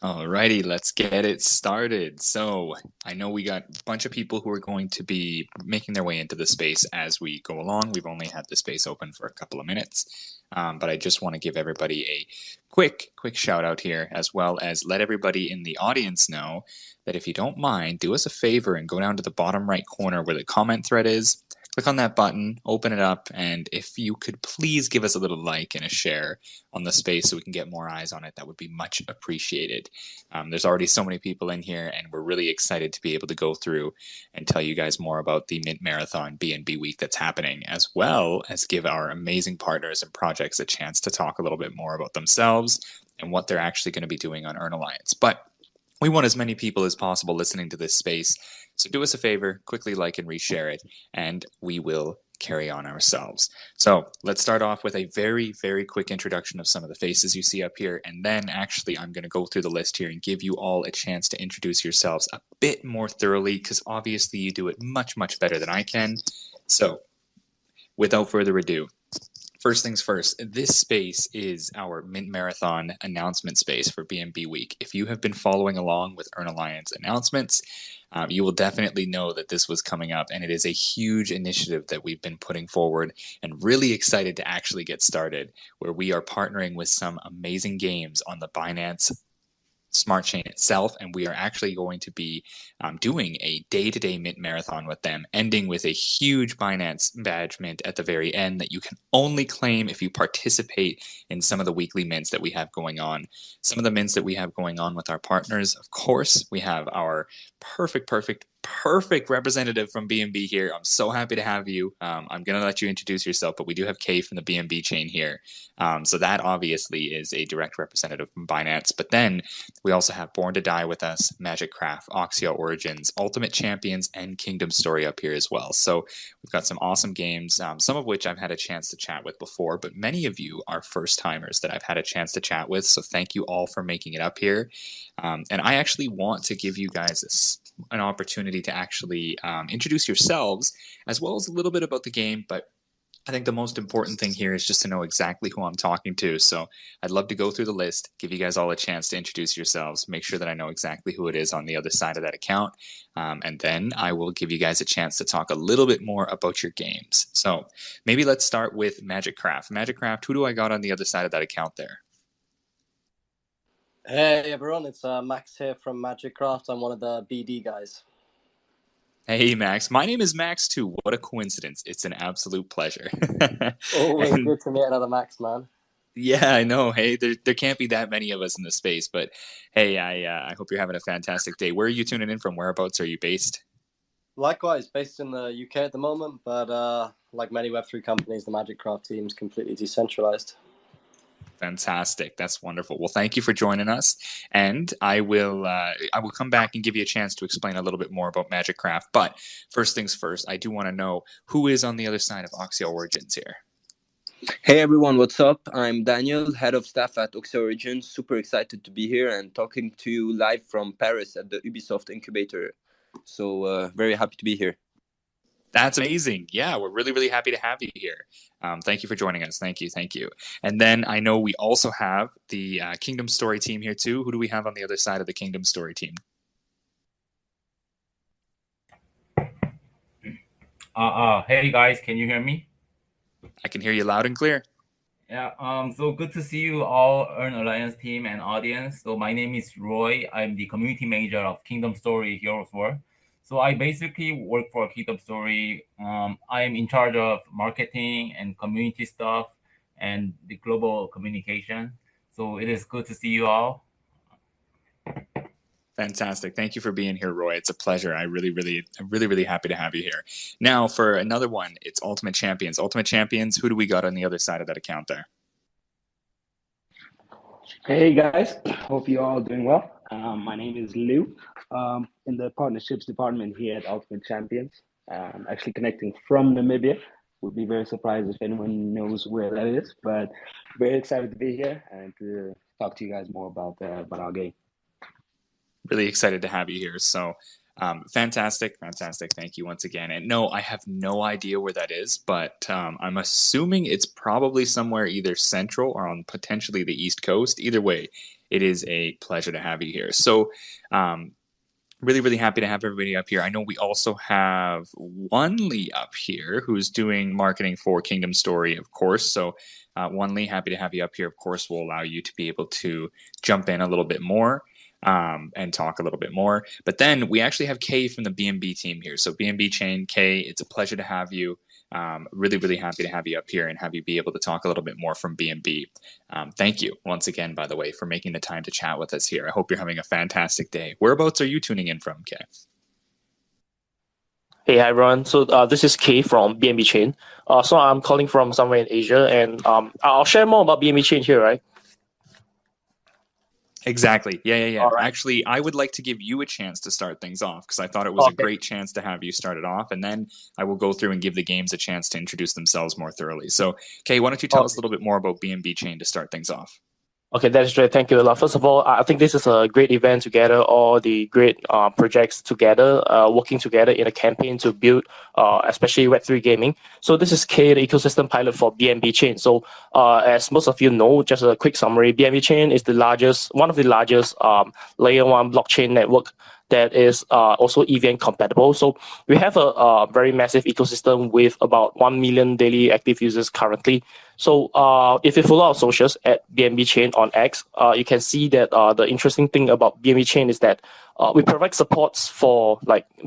Alrighty, let's get it started. So, I know we got a bunch of people who are going to be making their way into the space as we go along. We've only had the space open for a couple of minutes, but I just want to give everybody a quick shout out here, as well as let everybody in the audience know that if you don't mind, do us a favor and go down to the bottom right corner where the comment thread is. Click on that button, open it up, and if you could please give us a little like and a share on the space so we can get more eyes on it, that would be much appreciated. There's already so many people in here, and we're really excited to be able to go through and tell you guys more about the Mint Marathon BNB week that's happening, as well as give our amazing partners and projects a chance to talk a little bit more about themselves and what they're actually going to be doing on Earn Alliance. But we want as many people as possible listening to this space. So do us a favor, quickly like and reshare it, and we will carry on ourselves. So let's start off with a very quick introduction of some of the faces you see up here. And then actually I'm going to go through the list here and give you all a chance to introduce yourselves a bit more thoroughly, because obviously you do it much better than I can. So without further ado, first things first, this space is our Mint Marathon announcement space for BNB Week. If you have been following along with Earn Alliance announcements, you will definitely know that this was coming up, and it is a huge initiative that we've been putting forward and really excited to actually get started, where we are partnering with some amazing games on the Binance Smart Chain itself, and we are actually going to be doing a day-to-day mint marathon with them, ending with a huge Binance badge mint at the very end that you can only claim if you participate in some of the weekly mints that we have going on. Some of the mints that we have going on with our partners, of course, we have our perfect representative from BNB here. I'm so happy to have you. I'm going to let you introduce yourself, but we do have Kay from the BNB chain here. So that obviously is a direct representative from Binance. But then we also have Born to Die with us, Magic Craft, Oxya Origins, Ultimate Champions, and Kingdom Story up here as well. So we've got some awesome games, some of which I've had a chance to chat with before, but many of you are first timers that I've had a chance to chat with. So thank you all for making it up here. And I actually want to give you guys an opportunity to actually introduce yourselves, as well as a little bit about the game. But I think the most important thing here is just to know exactly who I'm talking to. So I'd love to go through the list, give you guys all a chance to introduce yourselves, make sure that I know exactly who it is on the other side of that account. And then I will give you guys a chance to talk a little bit more about your games. So maybe let's start with Magic Craft. Magic Craft, who do I got on the other side of that account there? Hey everyone, it's Max here from Magic Craft. I'm one of the BD guys. Hey Max, my name is Max too. What a coincidence. It's an absolute pleasure. Always good to meet another Max, man. Yeah, I know. Hey, there can't be that many of us in the space, but hey, I hope you're having a fantastic day. Where are you tuning in from? Whereabouts are you based? Likewise, based in the UK at the moment, but like many Web3 companies, the Magic Craft team is completely decentralized. Fantastic. That's wonderful. Well, thank you for joining us, and I will come back and give you a chance to explain a little bit more about Magic Craft. But first things first, I do want to know who is on the other side of Oxya Origins here. Hey everyone, what's up? I'm Daniel, head of staff at Oxya Origins. Super excited to be here and talking to you live from Paris at the Ubisoft incubator. So very happy to be here. That's amazing. Yeah, we're really happy to have you here. Thank you for joining us. Thank you. And then I know we also have the Kingdom Story team here too. Who do we have on the other side of the Kingdom Story team? Hey guys, can you hear me? I can hear you loud and clear. Yeah, so good to see you all, Earn Alliance team and audience. So my name is Roy. I'm the community manager of Kingdom Story Heroes War. So I basically work for Kingdom Story. I am in charge of marketing and community stuff and the global communication. So it is good to see you all. Fantastic. Thank you for being here, Roy. It's a pleasure. I'm really happy to have you here. Now, for another one, it's Ultimate Champions. Ultimate Champions, who do we got on the other side of that account there? Hey guys, hope you're all doing well. My name is Lou. In the partnerships department here at Ultimate Champions. Actually connecting from Namibia. Would be very surprised if anyone knows where that is, but very excited to be here and to talk to you guys more about our game. Really excited to have you here. So fantastic. Thank you once again. And no, I have no idea where that is, but I'm assuming it's probably somewhere either central or on potentially the East Coast. Either way, It is a pleasure to have you here. So really, really happy to have everybody up here. I know we also have Wonley up here who's doing marketing for Kingdom Story, of course. So Wonley, happy to have you up here. Of course, we'll allow you to be able to jump in a little bit more and talk a little bit more. But then we actually have Kay from the BNB team here. So BNB Chain, Kay, it's a pleasure to have you. Really, really happy to have you up here and have you be able to talk a little bit more from BNB. Thank you once again, by the way, for making the time to chat with us here. I hope you're having a fantastic day. Whereabouts are you tuning in from, Kay? Hey, hi everyone. So this is Kay from BNB Chain. So I'm calling from somewhere in Asia, and I'll share more about BNB Chain here, right? Exactly. Yeah. All right. Actually, I would like to give you a chance to start things off because I thought it was a great chance to have you start it off, and then I will go through and give the games a chance to introduce themselves more thoroughly. So, Kay, why don't you tell us a little bit more about BNB Chain to start things off? Okay, that's great. Thank you a lot. First of all, I think this is a great event together, all the great projects together, working together in a campaign to build, especially Web3 gaming. So this is K, the ecosystem pilot for BNB Chain. So as most of you know, just a quick summary, BNB Chain is one of the largest layer 1 blockchain network that is also EVM compatible. So we have a very massive ecosystem with about 1 million daily active users currently. So if you follow our socials at BNB Chain on X, you can see that the interesting thing about BNB Chain is that we provide supports for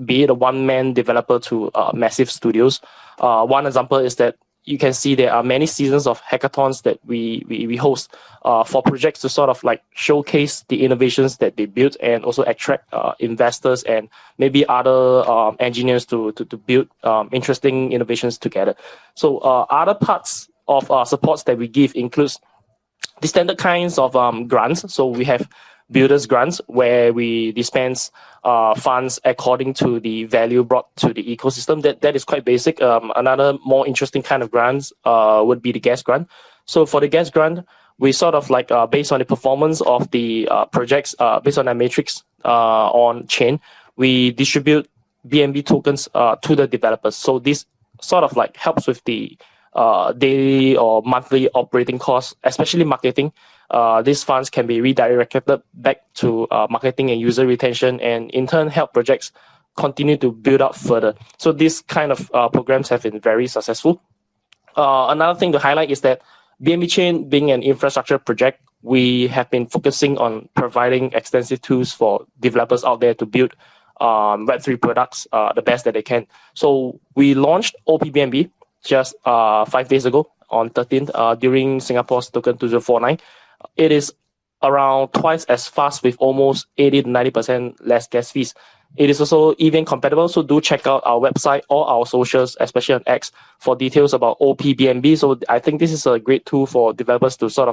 be it a one-man developer to massive studios. One example is that you can see there are many seasons of hackathons that we host for projects to sort of showcase the innovations that they built and also attract investors and maybe other engineers to build interesting innovations together. So other parts of supports that we give includes the standard kinds of grants. So we have builders grants where we dispense funds according to the value brought to the ecosystem. That is quite basic. Another more interesting kind of grants would be the gas grant. So for the gas grant, we sort of based on the performance of the projects, based on our matrix on chain, we distribute BNB tokens to the developers. So this sort of helps with the daily or monthly operating costs, especially marketing. These funds can be redirected back to marketing and user retention, and in turn help projects continue to build out further. So these kind of programs have been very successful. Another thing to highlight is that BNB Chain, being an infrastructure project, we have been focusing on providing extensive tools for developers out there to build Web3 products the best that they can. So we launched OPBNB just 5 days ago on 13th during Singapore's token 2049. It is around twice as fast with almost 80 to 90% less gas fees. It is also EVM compatible, so do check out our website or our socials, especially on X, for details about OPBNB. So I think this is a great tool for developers to sort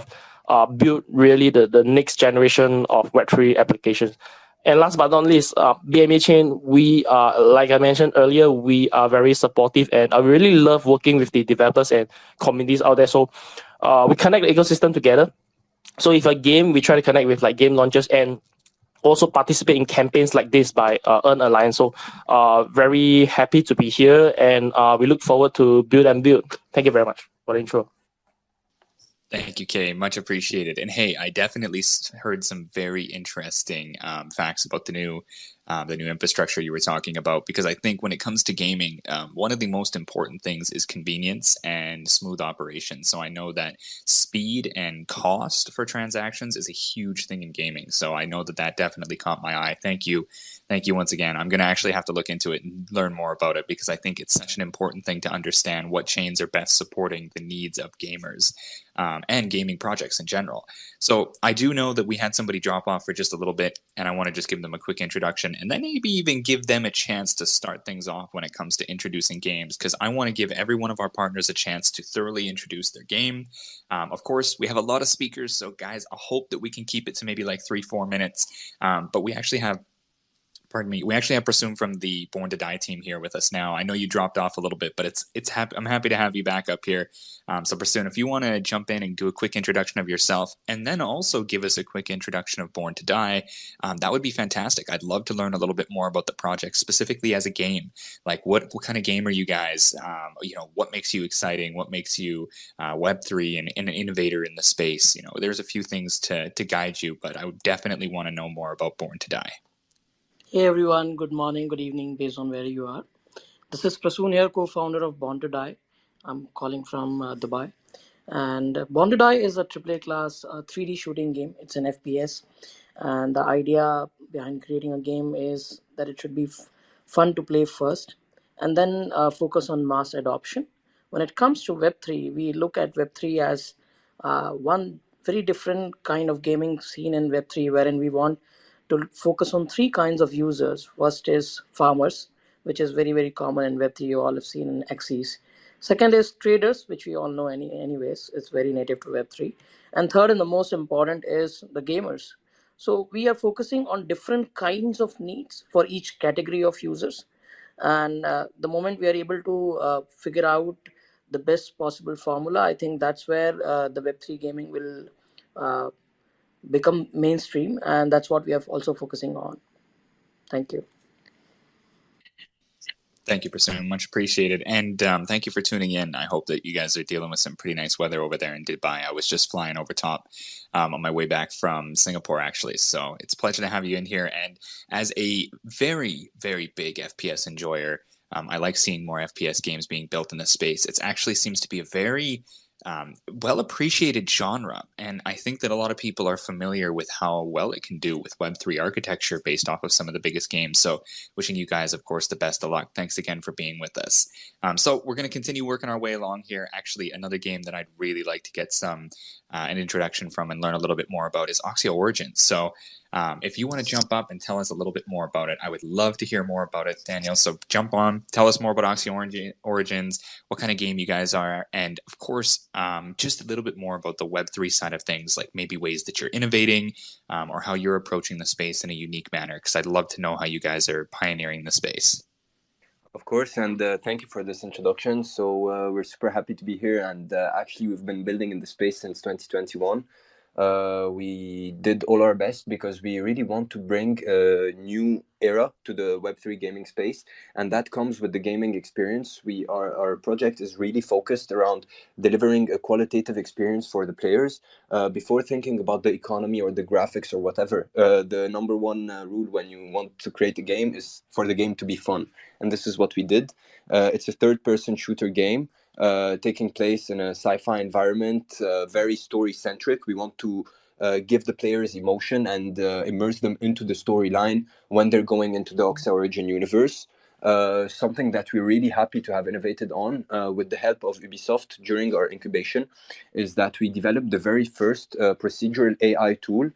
of build really the next generation of Web3 applications. And last but not least, BNB Chain, we are, like I mentioned earlier, we are very supportive, and I really love working with the developers and communities out there. So we connect the ecosystem together. So if a game, we try to connect with game launchers and also participate in campaigns like this by Earn Alliance. So very happy to be here, and we look forward to build and build. Thank you very much for the intro. Thank you, Kay. Much appreciated. And hey, I definitely heard some very interesting facts about the new infrastructure you were talking about, because I think when it comes to gaming, one of the most important things is convenience and smooth operation. So I know that speed and cost for transactions is a huge thing in gaming. So I know that definitely caught my eye. Thank you. Thank you once again. I'm going to actually have to look into it and learn more about it, because I think it's such an important thing to understand what chains are best supporting the needs of gamers and gaming projects in general. So I do know that we had somebody drop off for just a little bit, and I want to just give them a quick introduction and then maybe even give them a chance to start things off when it comes to introducing games, because I want to give every one of our partners a chance to thoroughly introduce their game. Of course, we have a lot of speakers, so guys, I hope that we can keep it to maybe 3-4 minutes, but we actually have pardon me. We actually have Prasoon from the Born to Die team here with us now. I know you dropped off a little bit, but I'm happy to have you back up here. So Prasoon, if you want to jump in and do a quick introduction of yourself, and then also give us a quick introduction of Born to Die, that would be fantastic. I'd love to learn a little bit more about the project, specifically as a game. Like, what kind of game are you guys? What makes you exciting? What makes you Web3 and an innovator in the space? There's a few things to guide you, but I would definitely want to know more about Born to Die. Hey everyone, good morning, good evening, based on where you are. This is Prasoon here, co-founder of Born to Die. I'm calling from Dubai. And Born to Die is a AAA class 3D shooting game. It's an FPS. And the idea behind creating a game is that it should be fun to play first and then focus on mass adoption. When it comes to Web3, we look at Web3 as one very different kind of gaming scene in Web3, wherein we want to focus on three kinds of users. First is farmers, which is very, very common in Web3. You all have seen in Axis. Second is traders, which we all know anyways. It's very native to Web3. And third and the most important is the gamers. So we are focusing on different kinds of needs for each category of users. And the moment we are able to figure out the best possible formula, I think that's where the Web3 gaming will uh, become mainstream, and that's what we are also focusing on. Thank you. Thank you, Prasoon. Much appreciated. And thank you for tuning in. I hope that you guys are dealing with some pretty nice weather over there in Dubai. I was just flying over top on my way back from Singapore, actually. So it's a pleasure to have you in here. And as a very, very big FPS enjoyer, I like seeing more FPS games being built in this space. It actually seems to be a very well appreciated genre, and I think that a lot of people are familiar with how well it can do with Web3 architecture based off of some of the biggest games. So wishing you guys, of course, the best of luck. Thanks again for being with us. So we're going to continue working our way along here. Actually, another game that I'd really like to get an introduction from and learn a little bit more about is Oxya Origins. So if you want to jump up and tell us a little bit more about it, I would love to hear more about it, Daniel. So jump on, tell us more about Oxya Origins, what kind of game you guys are, and of course, just a little bit more about the Web3 side of things, like maybe ways that you're innovating or how you're approaching the space in a unique manner, because I'd love to know how you guys are pioneering the space. Of course, and thank you for this introduction. So we're super happy to be here, and actually we've been building in the space since 2021. We did all our best because we really want to bring a new era to the Web3 gaming space, and that comes with the gaming experience. Our project is really focused around delivering a qualitative experience for the players before thinking about the economy or the graphics or whatever. The number one rule when you want to create a game is for the game to be fun, and this is what we did. It's a third-person shooter game taking place in a sci-fi environment, very story-centric. We want to give the players emotion and immerse them into the storyline when they're going into the Oxya Origin universe. Something that we're really happy to have innovated on with the help of Ubisoft during our incubation is that we developed the very first procedural AI tool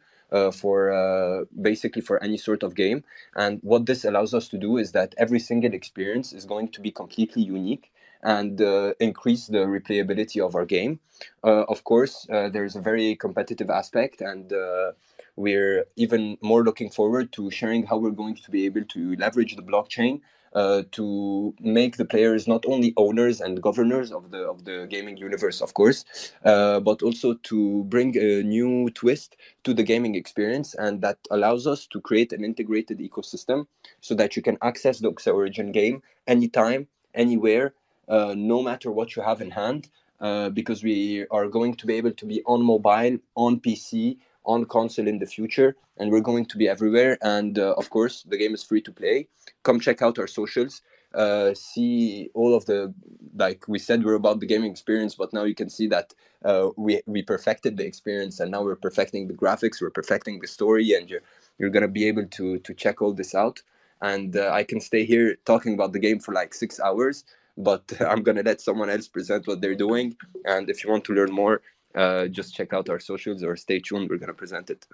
basically for any sort of game. And what this allows us to do is that every single experience is going to be completely unique and increase the replayability of our game. Of course, there's a very competitive aspect, and we're even more looking forward to sharing how we're going to be able to leverage the blockchain to make the players not only owners and governors of the gaming universe, of course, but also to bring a new twist to the gaming experience, and that allows us to create an integrated ecosystem so that you can access the Oxya Origin game anytime, anywhere, no matter what you have in hand, because we are going to be able to be on mobile, on PC, on console in the future, and we're going to be everywhere. And of course, the game is free to play. Come check out our socials. See all of the, like we said, we're about the gaming experience, but now you can see that we perfected the experience, and now we're perfecting the graphics, we're perfecting the story, and you're gonna be able to check all this out. And I can stay here talking about the game for like 6 hours, but I'm gonna let someone else present what they're doing. And if you want to learn more, just check out our socials or stay tuned. We're gonna present it.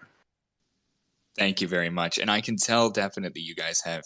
Thank you very much. And I can tell definitely you guys have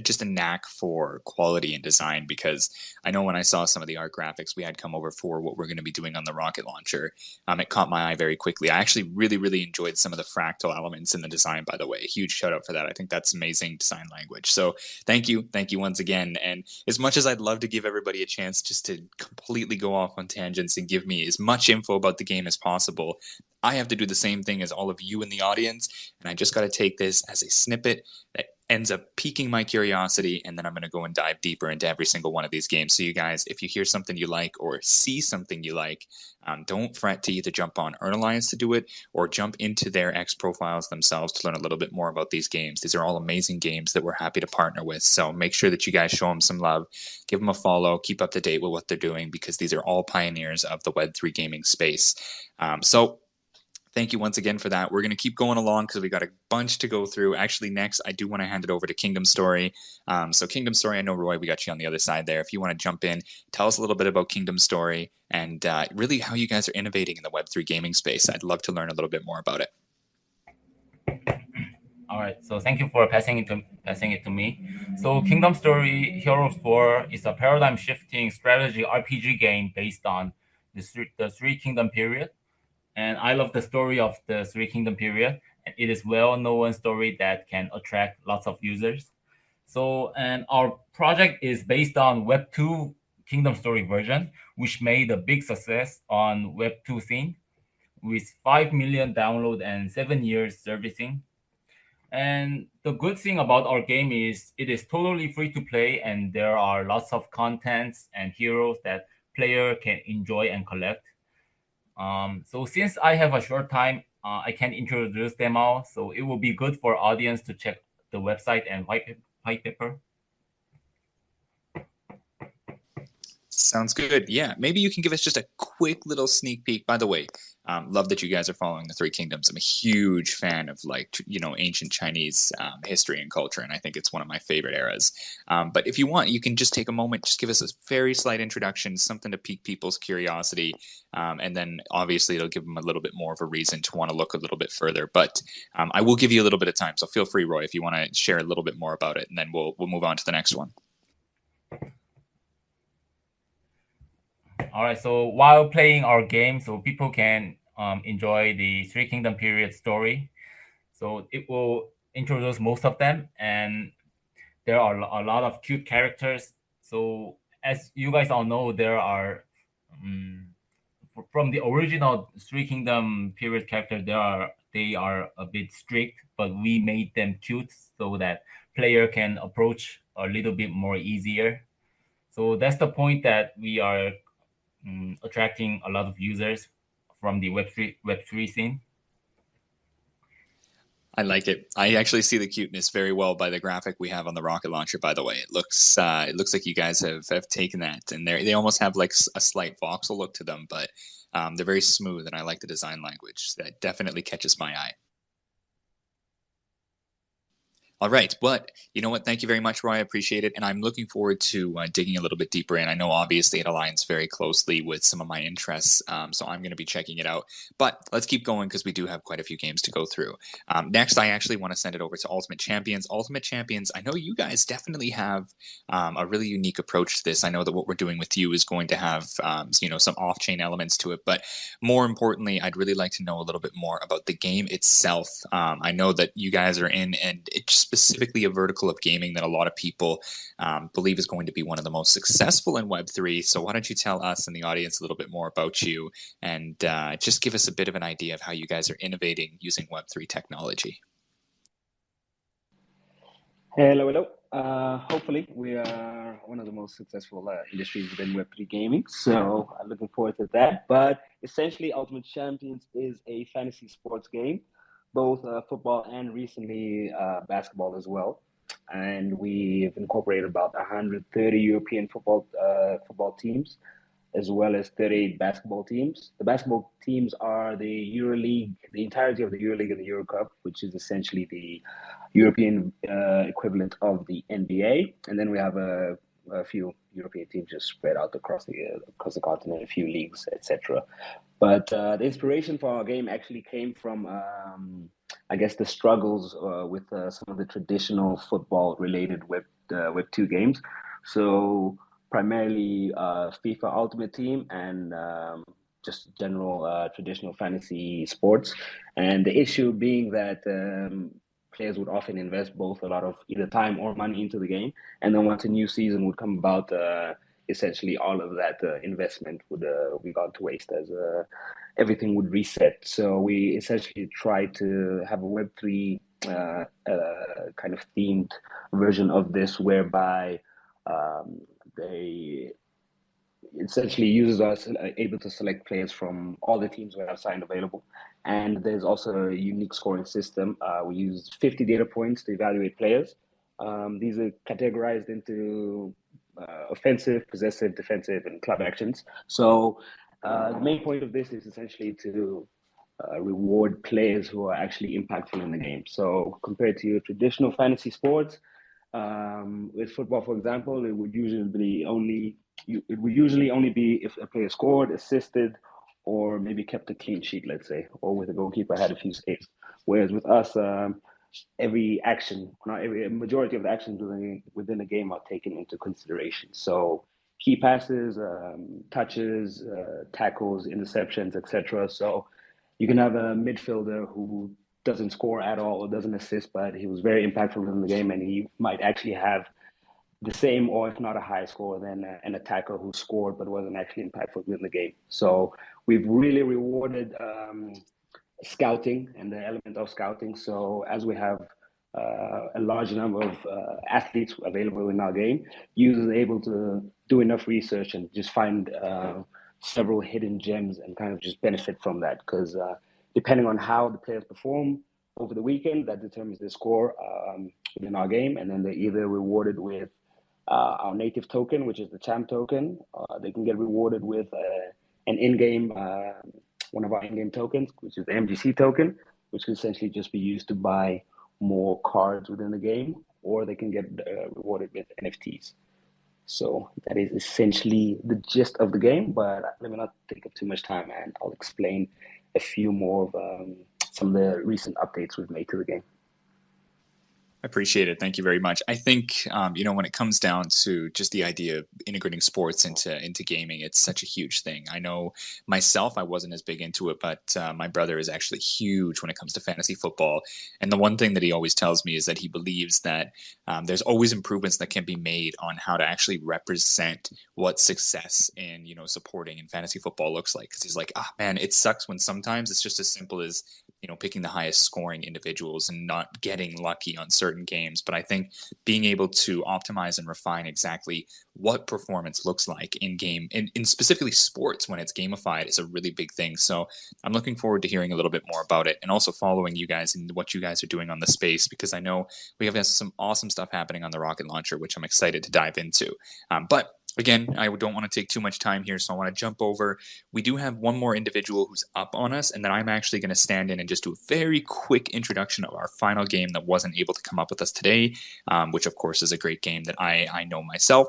just a knack for quality and design, because I know when I saw some of the art graphics we had come over for what we're going to be doing on the rocket launcher, it caught my eye very quickly. I actually really, really enjoyed some of the fractal elements in the design, by the way. Huge shout out for that. I think that's amazing design language. So thank you. Thank you once again. And as much as I'd love to give everybody a chance just to completely go off on tangents and give me as much info about the game as possible, I have to do the same thing as all of you in the audience, and I just got to take this as a snippet that ends up piquing my curiosity, and then I'm going to go and dive deeper into every single one of these games. So you guys, if you hear something you like or see something you like, don't fret to either jump on Earn Alliance to do it or jump into their X profiles themselves to learn a little bit more about these games. These are all amazing games that we're happy to partner with, so make sure that you guys show them some love, give them a follow, keep up to date with what they're doing, because these are all pioneers of the Web3 gaming space. So thank you once again for that. We're going to keep going along because we got a bunch to go through. Actually, next, I do want to hand it over to Kingdom Story. So Kingdom Story, I know, Roy, we got you on the other side there. If you want to jump in, tell us a little bit about Kingdom Story and really how you guys are innovating in the Web3 gaming space. I'd love to learn a little bit more about it. All right, so thank you for passing it to me. So Kingdom Story Heroes War is a paradigm-shifting strategy RPG game based on the Three Kingdom period. And I love the story of the Three Kingdom period. It is well-known story that can attract lots of users. So, and our project is based on Web 2 Kingdom Story version, which made a big success on Web 2 scene with 5 million download and 7 years servicing. And the good thing about our game is it is totally free to play, and there are lots of contents and heroes that player can enjoy and collect. So since I have a short time, I can introduce them all. So it will be good for audience to check the website and white paper. Sounds good. Yeah, maybe you can give us just a quick little sneak peek. By the way, love that you guys are following the Three Kingdoms. I'm a huge fan of, like, ancient Chinese history and culture, and I think it's one of my favorite eras. But if you want, you can just take a moment, just give us a very slight introduction, something to pique people's curiosity, and then obviously it'll give them a little bit more of a reason to want to look a little bit further. But I will give you a little bit of time, so feel free, Roy, if you want to share a little bit more about it, and then we'll move on to the next one. All right, so while playing our game, so people can enjoy the Three Kingdom period story. So it will introduce most of them, and there are a lot of cute characters. So as you guys all know, there are from the original Three Kingdom period character, they are a bit strict, but we made them cute so that player can approach a little bit more easier. So that's the point that we are attracting a lot of users from the Web3 scene. I like it. I actually see the cuteness very well by the graphic we have on the rocket launcher. By the way, it looks like you guys have taken that, and they almost have like a slight voxel look to them, but they're very smooth, and I like the design language. That definitely catches my eye. All right, but you know what? Thank you very much, Roy. I appreciate it, and I'm looking forward to digging a little bit deeper in. I know obviously it aligns very closely with some of my interests, so I'm going to be checking it out. But let's keep going because we do have quite a few games to go through. Next, I actually want to send it over to Ultimate Champions. Ultimate Champions, I know you guys definitely have a really unique approach to this. I know that what we're doing with you is going to have some off-chain elements to it, but more importantly, I'd really like to know a little bit more about the game itself. I know that you guys are in, and it's specifically a vertical of gaming that a lot of people believe is going to be one of the most successful in Web3. So why don't you tell us and the audience a little bit more about you, and just give us a bit of an idea of how you guys are innovating using Web3 technology. Hello. Hopefully we are one of the most successful industries within Web3 gaming. So I'm looking forward to that. But essentially, Ultimate Champions is a fantasy sports game, both football and recently basketball as well. And we've incorporated about 130 European football teams, as well as 38 basketball teams. The basketball teams are the EuroLeague, the entirety of the EuroLeague and the Eurocup, which is essentially the European equivalent of the NBA. And then we have a few European teams just spread out across the continent, a few leagues, etc. But the inspiration for our game actually came from I guess, the struggles with some of the traditional football-related Web2 games. So primarily FIFA Ultimate Team and just general traditional fantasy sports. And the issue being that players would often invest both a lot of either time or money into the game, and then once a new season would come about, essentially all of that investment would be gone to waste as everything would reset. So we essentially tried to have a Web3 kind of themed version of this, whereby they essentially users are able to select players from all the teams we have signed available. And there's also a unique scoring system. We use 50 data points to evaluate players. These are categorized into offensive, possessive, defensive, and club actions. So the main point of this is essentially to reward players who are actually impactful in the game. So compared to your traditional fantasy sports, with football, for example, it would usually only be if a player scored, assisted, or maybe kept a clean sheet, let's say, or with a goalkeeper had a few saves. Whereas with us, every action, not every, a majority of the actions within a game are taken into consideration. So key passes, touches, tackles, interceptions, etc. So you can have a midfielder who doesn't score at all or doesn't assist, but he was very impactful in the game, and he might actually have the same, or if not a high score, than an attacker who scored but wasn't actually impactful in the game. So we've really rewarded scouting and the element of scouting. So as we have a large number of athletes available in our game, users are able to do enough research and just find several hidden gems and kind of just benefit from that, because depending on how the players perform over the weekend, that determines the score within our game. And then they're either rewarded with our native token, which is the champ token. They can get rewarded with an in-game, one of our in-game tokens, which is the MGC token, which can essentially just be used to buy more cards within the game, or they can get rewarded with NFTs. So that is essentially the gist of the game, but let me not take up too much time, and I'll explain a few more of some of the recent updates we've made to the game. Appreciate it. Thank you very much. I think, when it comes down to just the idea of integrating sports into gaming, it's such a huge thing. I know myself, I wasn't as big into it, but my brother is actually huge when it comes to fantasy football. And the one thing that he always tells me is that he believes that there's always improvements that can be made on how to actually represent what success in, supporting in fantasy football looks like. Because he's like, man, it sucks when sometimes it's just as simple as, picking the highest scoring individuals and not getting lucky on certain games. But I think being able to optimize and refine exactly what performance looks like in game, in specifically sports when it's gamified, is a really big thing. So I'm looking forward to hearing a little bit more about it, and also following you guys and what you guys are doing on the space, because I know we have some awesome stuff happening on the rocket launcher, which I'm excited to dive into. But again, I don't want to take too much time here, so I want to jump over. We do have one more individual who's up on us, and then I'm actually going to stand in and just do a very quick introduction of our final game that wasn't able to come up with us today, which of course is a great game that I know myself.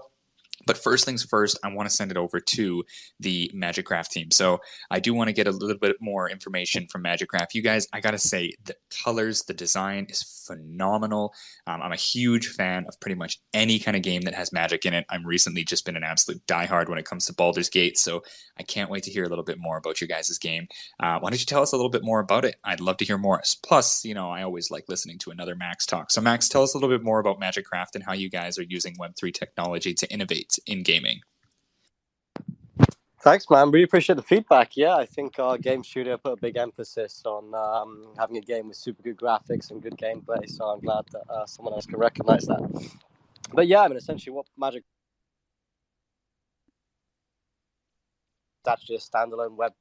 But first things first, I want to send it over to the Magicraft team. So I do want to get a little bit more information from Magicraft. You guys, I got to say, the colors, the design is phenomenal. I'm a huge fan of pretty much any kind of game that has magic in it. I'm recently just been an absolute diehard when it comes to Baldur's Gate. So I can't wait to hear a little bit more about your guys' game. Why don't you tell us a little bit more about it? I'd love to hear more. Plus, I always like listening to another Max talk. So Max, tell us a little bit more about Magicraft and how you guys are using Web3 technology to innovate in gaming. Thanks, man. Really appreciate the feedback. Yeah, I think our game studio put a big emphasis on having a game with super good graphics and good gameplay. So I'm glad that someone else can recognize that. But yeah, essentially what Magic... It's actually a standalone web.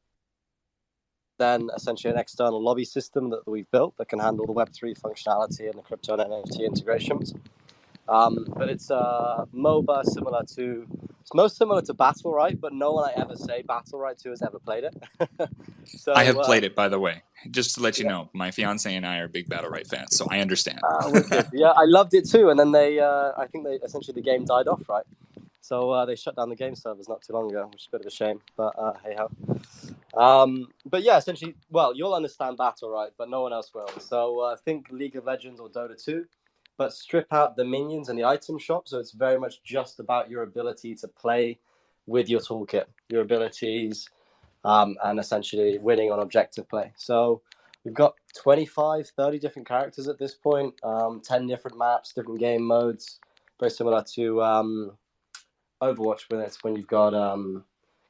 Then essentially an external lobby system that we've built that can handle the Web3 functionality and the crypto and NFT integrations. But it's MOBA it's most similar to Battle Right, but no one I ever say Battle Right to has ever played it. So I have played it, by the way, just to let you know. My fiance and I are big Battle Right fans, so I understand. Wicked. Yeah, I loved it too. And then I think essentially the game died off, right? So they shut down the game servers not too long ago, which is a bit of a shame, but hey ho. But yeah, essentially, well, you'll understand battle, right? But no one else will. So think League of Legends or Dota 2, but strip out the minions and the item shop. So it's very much just about your ability to play with your toolkit, your abilities, and essentially winning on objective play. So we've got 25, 30 different characters at this point, 10 different maps, different game modes, very similar to Overwatch when you've got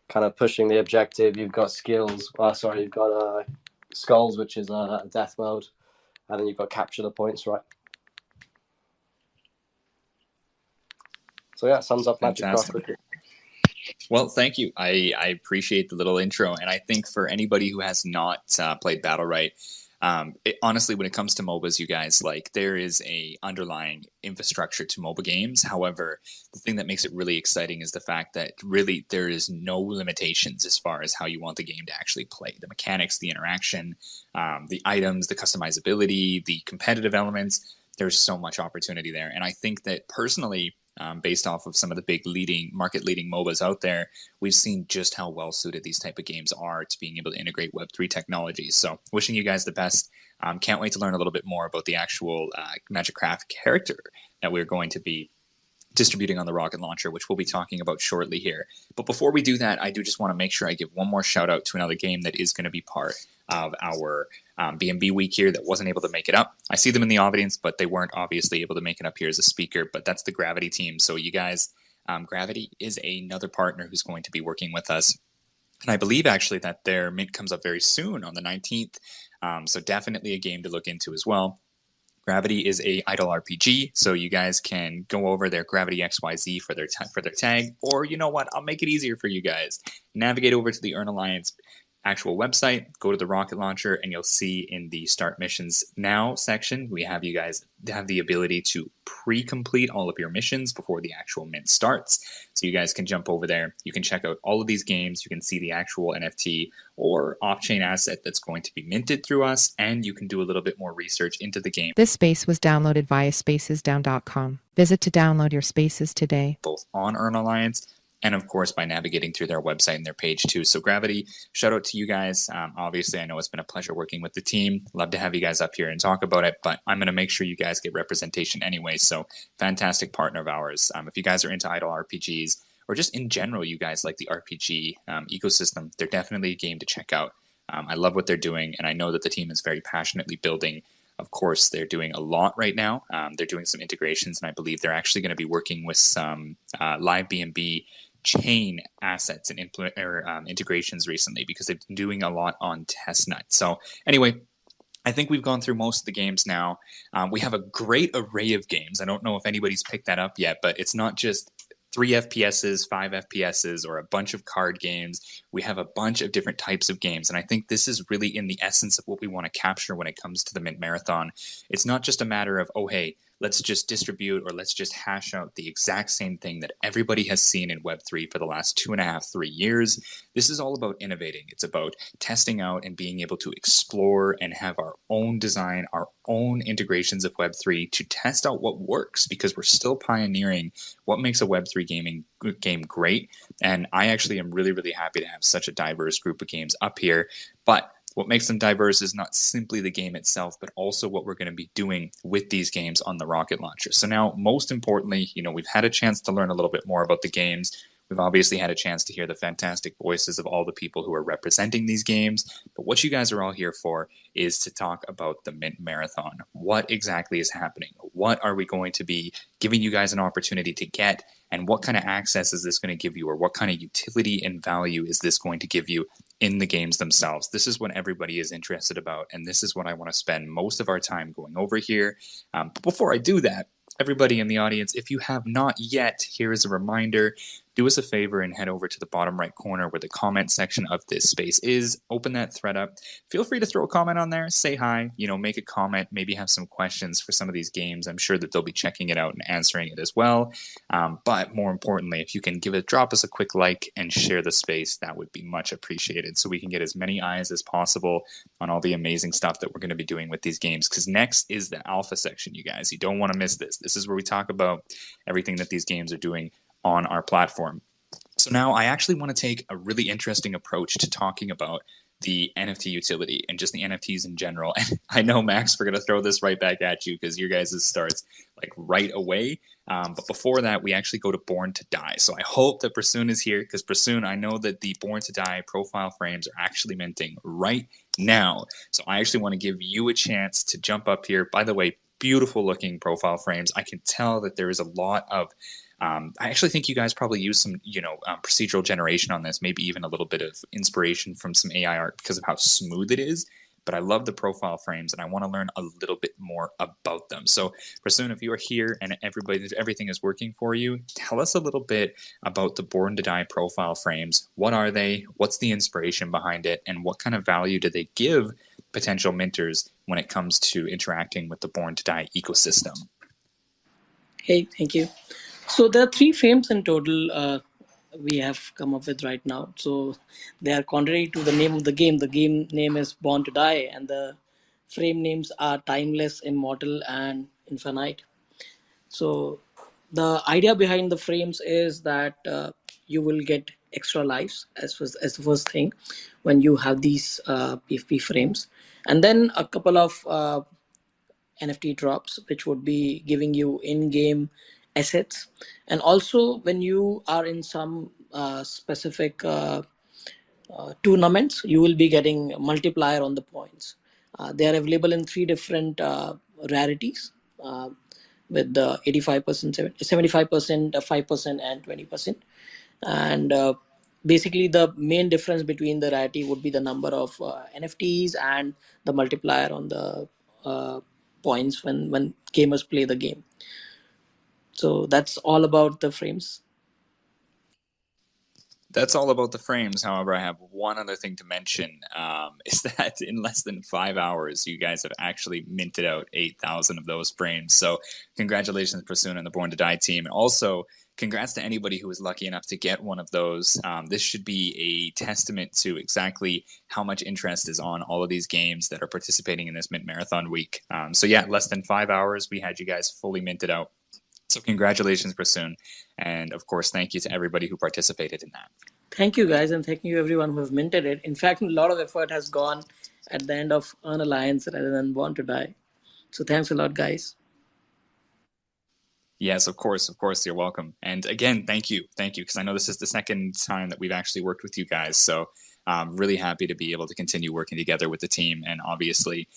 kind of pushing the objective. You've got skills. You've got skulls, which is a death mode, and then you've got capture the points, right? So yeah, sums up Magic Craft quickly. Well, thank you. I appreciate the little intro, and I think for anybody who has not played Battle.right, honestly, when it comes to MOBAs, you guys, like, there is a underlying infrastructure to MOBA games. However, the thing that makes it really exciting is the fact that really there is no limitations as far as how you want the game to actually play. The mechanics, the interaction, the items, the customizability, the competitive elements, there's so much opportunity there. And I think that personally, based off of some of the big market-leading MOBAs out there, we've seen just how well-suited these type of games are to being able to integrate Web3 technologies. So wishing you guys the best. Can't wait to learn a little bit more about the actual Magic Craft character that we're going to be distributing on the rocket launcher, which we'll be talking about shortly here. But before we do that, I do just want to make sure I give one more shout out to another game that is going to be part of our BNB week here that wasn't able to make it up. I see them in the audience, but they weren't obviously able to make it up here as a speaker, but that's the Gravity team. So you guys, Gravity is another partner who's going to be working with us. And I believe actually that their mint comes up very soon on the 19th. So definitely a game to look into as well. Gravity is a idle RPG, so you guys can go over their Gravity XYZ for their tag, or you know what? I'll make it easier for you guys. Navigate over to the Earn Alliance actual website, go to the rocket launcher, and you'll see in the Start Missions Now section, we have you guys have the ability to pre-complete all of your missions before the actual mint starts. So you guys can jump over there. You can check out all of these games. You can see the actual NFT or off-chain asset that's going to be minted through us, and you can do a little bit more research into the game. This space was downloaded via spacesdown.com. Visit to download your spaces today. Both on Earn Alliance and, of course, by navigating through their website and their page, too. So, Gravity, shout out to you guys. Obviously, I know it's been a pleasure working with the team. Love to have you guys up here and talk about it, but I'm going to make sure you guys get representation anyway. So, fantastic partner of ours. If you guys are into idle RPGs, or just in general, you guys like the RPG ecosystem, they're definitely a game to check out. I love what they're doing, and I know that the team is very passionately building. Of course, they're doing a lot right now. They're doing some integrations, and I believe they're actually going to be working with some live BNB chain assets and integrations recently, because they've been doing a lot on testnet. So anyway, I think we've gone through most of the games now. We have a great array of games. I don't know if anybody's picked that up yet, but it's not just 3 FPSs, 5 FPSs, or a bunch of card games. We have a bunch of different types of games, and I think this is really in the essence of what we want to capture when it comes to the Mint Marathon. It's not just a matter of, oh, hey, let's just distribute or let's just hash out the exact same thing that everybody has seen in Web3 for the last 2.5, 3 years. This is all about innovating. It's about testing out and being able to explore and have our own design, our own integrations of Web3 to test out what works, because we're still pioneering what makes a Web3 game great. And I actually am really, really happy to have such a diverse group of games up here. But what makes them diverse is not simply the game itself, but also what we're going to be doing with these games on the rocket launcher. So now, most importantly, we've had a chance to learn a little bit more about the games. We've obviously had a chance to hear the fantastic voices of all the people who are representing these games. But what you guys are all here for is to talk about the Mint Marathon. What exactly is happening? What are we going to be giving you guys an opportunity to get? And what kind of access is this going to give you? Or what kind of utility and value is this going to give you in the games themselves? This is what everybody is interested about. And this is what I want to spend most of our time going over here. But before I do that, everybody in the audience, if you have not yet, here is a reminder. Do us a favor and head over to the bottom right corner where the comment section of this space is. Open that thread up. Feel free to throw a comment on there. Say hi. Make a comment. Maybe have some questions for some of these games. I'm sure that they'll be checking it out and answering it as well. But more importantly, if you can drop us a quick like and share the space, that would be much appreciated, so we can get as many eyes as possible on all the amazing stuff that we're going to be doing with these games. Because next is the alpha section, you guys. You don't want to miss this. This is where we talk about everything that these games are doing on our platform. So now I actually want to take a really interesting approach to talking about the NFT utility and just the NFTs in general. And I know, Max, we're going to throw this right back at you because your guys' starts like right away. But before that, we actually go to Born to Die. So I hope that Prasoon is here because Prasoon, I know that the Born to Die profile frames are actually minting right now. So I actually want to give you a chance to jump up here. By the way, beautiful looking profile frames. I can tell that there is a lot of I actually think you guys probably use some, procedural generation on this, maybe even a little bit of inspiration from some AI art because of how smooth it is. But I love the profile frames, and I want to learn a little bit more about them. So, Prasoon, if you are here and everything is working for you, tell us a little bit about the Born to Die profile frames. What are they? What's the inspiration behind it? And what kind of value do they give potential minters when it comes to interacting with the Born to Die ecosystem? Hey, thank you. So there are 3 frames in total we have come up with right now. So they are contrary to the name of the game. The game name is Born to Die, and the frame names are Timeless, Immortal, and Infinite. So the idea behind the frames is that you will get extra lives as the first thing when you have these PFP frames, and then a couple of NFT drops, which would be giving you in-game assets. And also, when you are in some specific tournaments, you will be getting multiplier on the points. They are available in 3 different rarities with the 85%, 75%, 5%, and 20%. And basically, the main difference between the rarity would be the number of NFTs and the multiplier on the points when gamers play the game. So that's all about the frames. That's all about the frames. However, I have one other thing to mention is that in less than 5 hours, you guys have actually minted out 8,000 of those frames. So congratulations, Prasoon and the Born to Die team. And also, congrats to anybody who was lucky enough to get one of those. This should be a testament to exactly how much interest is on all of these games that are participating in this Mint Marathon week. So yeah, less than 5 hours, we had you guys fully minted out. So congratulations, Prasoon. And of course, thank you to everybody who participated in that. Thank you, guys, and thank you everyone who has minted it. In fact, a lot of effort has gone at the end of Earn Alliance rather than Born to Die. So thanks a lot, guys. Yes, of course, you're welcome. And again, thank you, because I know this is the second time that we've actually worked with you guys. So I'm really happy to be able to continue working together with the team and obviously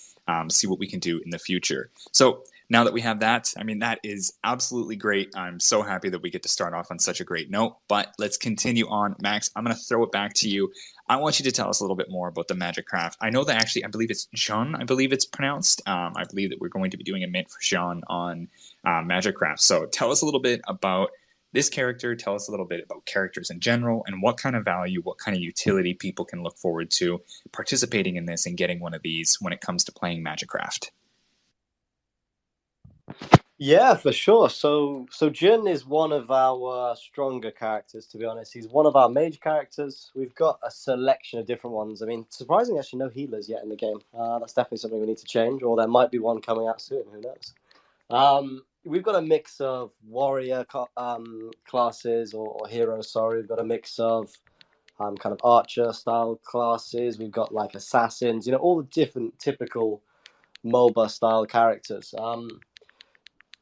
see what we can do in the future. So now that we have that, I mean, that is absolutely great. I'm so happy that we get to start off on such a great note, but let's continue on. Max, I'm going to throw it back to you. I want you to tell us a little bit more about the Magic Craft. I know that actually, I believe it's Jean, I believe it's pronounced. I believe that we're going to be doing a mint for Jean on Magic Craft. So tell us a little bit about this character. Tell us a little bit about characters in general and what kind of value, what kind of utility people can look forward to participating in this and getting one of these when it comes to playing Magic Craft. Yeah, for sure. So Jin is one of our stronger characters, to be honest. He's one of our major characters. We've got a selection of different ones. I mean, surprisingly, actually, no healers yet in the game. That's definitely something we need to change, or there might be one coming out soon. Who knows? We've got a mix of warrior classes or heroes. Sorry, we've got a mix of kind of archer style classes. We've got like assassins. You know, all the different typical MOBA style characters.